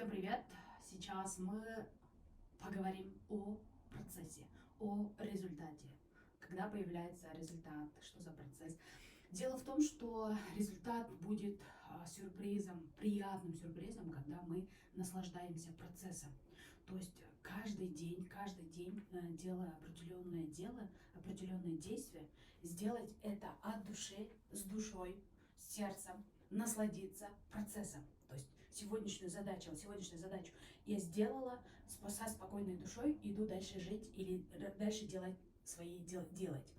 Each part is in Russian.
Всем привет! Сейчас мы поговорим о процессе, о результате. Когда появляется результат, что за процесс? Дело в том, что результат будет сюрпризом, приятным сюрпризом, когда мы наслаждаемся процессом. То есть каждый день, делая определенное дело, определенное действие, сделать это от души, с душой, с сердцем, насладиться процессом. То есть сегодняшнюю задачу я сделала со спокойной душой, иду дальше жить или дальше делать.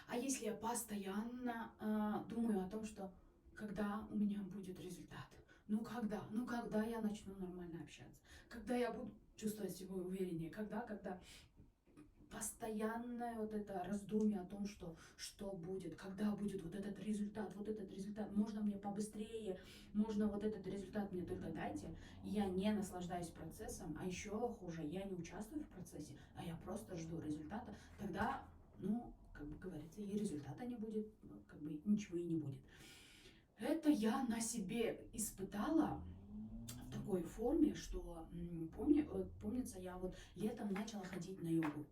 А если я постоянно думаю о том, что когда у меня будет результат, ну когда я начну нормально общаться, когда я буду чувствовать себя увереннее, когда постоянное вот это раздумье о том, что будет, когда будет вот этот результат, можно мне побыстрее, можно вот этот результат мне только дайте, я не наслаждаюсь процессом, а еще хуже, я не участвую в процессе, а я просто жду результата, тогда, ну, как бы говорится, и результата не будет, ну, как бы ничего и не будет. Это я на себе испытала в такой форме, что помнится, я вот летом начала ходить на йогу.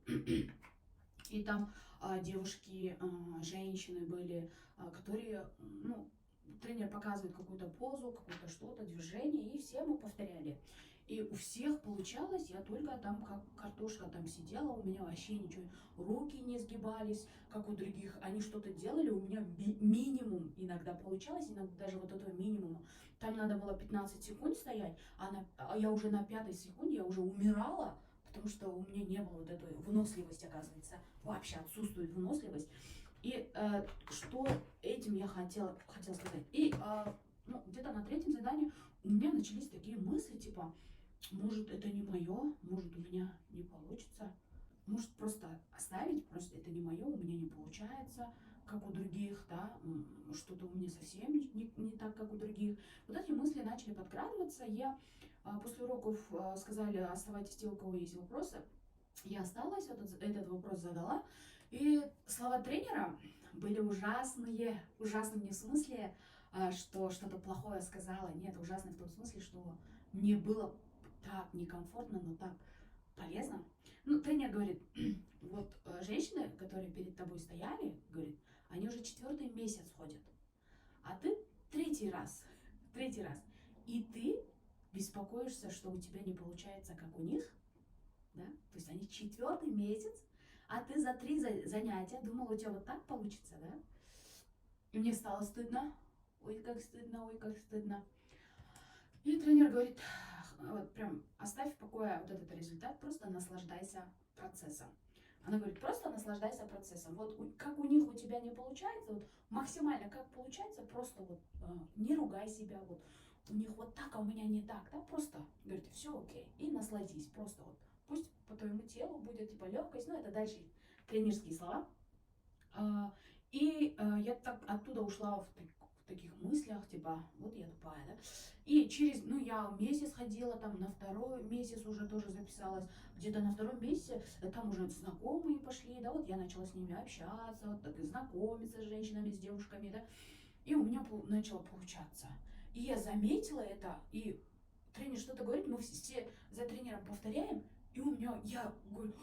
И там девушки, женщины были, которые, ну, тренер показывает какую-то позу, какое-то что-то, движение, и все мы повторяли. И у всех получалось, я только там как картошка там сидела, у меня вообще ничего, руки не сгибались, как у других, они что-то делали, у меня минимум иногда получалось, иногда даже вот этого минимума. Там надо было 15 секунд стоять, а я уже на 5 секунде, я уже умирала, потому что у меня не было вот этой выносливости, оказывается, вообще отсутствует выносливость. И что этим я хотела сказать. И ну, где-то на третьем задании у меня начались такие мысли, типа, может, это не мое, может, у меня не получится, может, просто оставить, просто это не мое, у меня не получается, как у других, да, что-то у меня совсем не так, как у других. Вот эти мысли начали подкрадываться, я после уроков сказали, оставайтесь те, у кого есть вопросы. Я осталась, этот вопрос задала, и слова тренера были ужасные, ужасные не в смысле, что что-то плохое сказала, нет, ужасные в том смысле, что мне было так некомфортно, но так полезно. Ну, тренер говорит, вот женщины, которые перед тобой стояли, говорит, они уже 4-й месяц ходят, а ты третий раз, и ты беспокоишься, что у тебя не получается, как у них, да? То есть они 4-й месяц, а ты за 3 занятия думала, у тебя вот так получится, да? И мне стало стыдно. Ой, как стыдно, ой, как стыдно. И тренер говорит, вот прям оставь в покое вот этот результат, просто наслаждайся процессом. Она говорит, просто наслаждайся процессом. Вот как у них у тебя не получается, вот максимально как получается, просто вот не ругай себя, вот у них вот так, а у меня не так, да, просто, говорит, все окей, и насладись, просто вот, пусть по твоему телу будет типа легкость, ну это дальше тренерские слова. Я так оттуда ушла в таких мыслях, типа, вот я тупая, да. И ну, я месяц ходила, там, на 2-й месяц уже тоже записалась. где-то на 2-м месяце там уже знакомые пошли, да, вот я начала с ними общаться, вот так и знакомиться с женщинами, с девушками, да, и у меня начало получаться. И я заметила это, и тренер что-то говорит, мы все за тренером повторяем, и я говорю,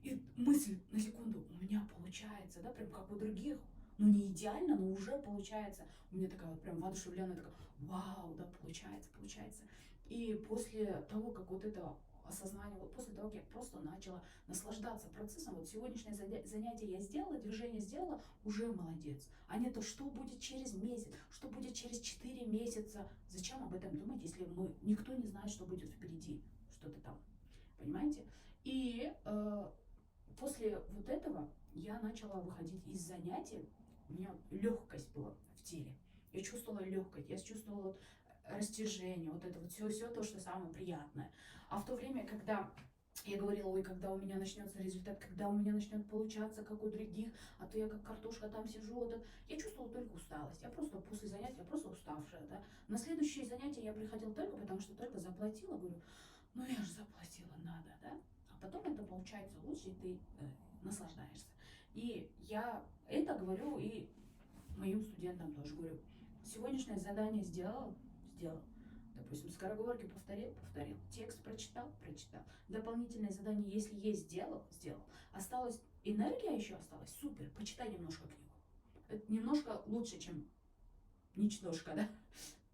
и мысль на секунду, у меня получается, да, прям как у других, ну не идеально, но уже получается. У меня такая вот прям воодушевленная, такая, вау, да, получается. И после того, как вот это осознание, вот после того, как я просто начала наслаждаться процессом, вот сегодняшнее занятие я сделала, движение сделала, уже молодец. А не то, что будет через месяц, что будет через 4 месяца. Зачем об этом думать, если никто не знает, что будет впереди, что-то там, понимаете? И после вот этого я начала выходить из занятий, у меня легкость была в теле. Я чувствовала легкость, я чувствовала вот растяжение, вот это вот все то, что самое приятное. А в то время, когда я говорила, ой, когда у меня начнется результат, когда у меня начнет получаться, как у других, а то я как картошка там сижу, вот это. Я чувствовала только усталость. Я просто после занятия, я просто уставшая, да. На следующие занятия я приходила только потому, что только заплатила, говорю, ну я же заплатила, надо, да. А потом это получается лучше, и ты наслаждаешься. И я это говорю и моим студентам тоже говорю. Сегодняшнее задание сделал, допустим, скороговорки повторил, повторил, текст прочитал, прочитал, дополнительное задание, если есть, сделал, сделал. Осталась энергия еще осталась, супер, почитай немножко книгу. Это немножко лучше, чем ничтожко, да?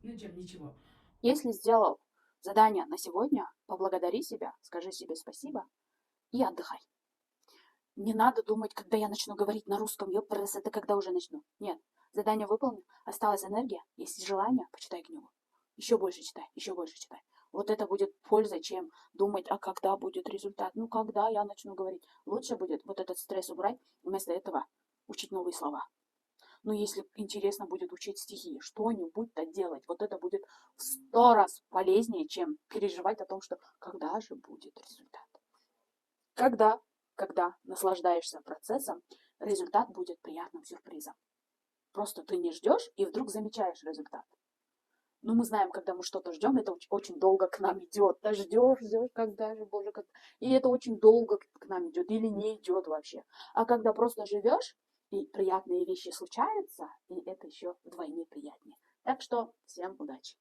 Ну, чем ничего. Если сделал задание на сегодня, поблагодари себя, скажи себе спасибо и отдыхай. Не надо думать, когда я начну говорить на русском, ёпрс, это когда уже начну. Нет, задание выполнено, осталась энергия, есть желание, почитай книгу. Еще больше читай, еще больше читай. Вот это будет польза, чем думать, а когда будет результат. Ну, когда я начну говорить. Лучше будет вот этот стресс убрать, вместо этого учить новые слова. Ну, если интересно будет учить стихи, что-нибудь-то делать. Вот это будет в 100 раз полезнее, чем переживать о том, что когда же будет результат. Когда, когда наслаждаешься процессом, результат будет приятным сюрпризом. Просто ты не ждешь и вдруг замечаешь результат. Ну, мы знаем, когда мы что-то ждем, это очень долго к нам идет. Да ждешь, ждешь, когда же, боже, как... И это очень долго к нам идет или не идет вообще. А когда просто живешь, и приятные вещи случаются, и это еще вдвойне приятнее. Так что всем удачи!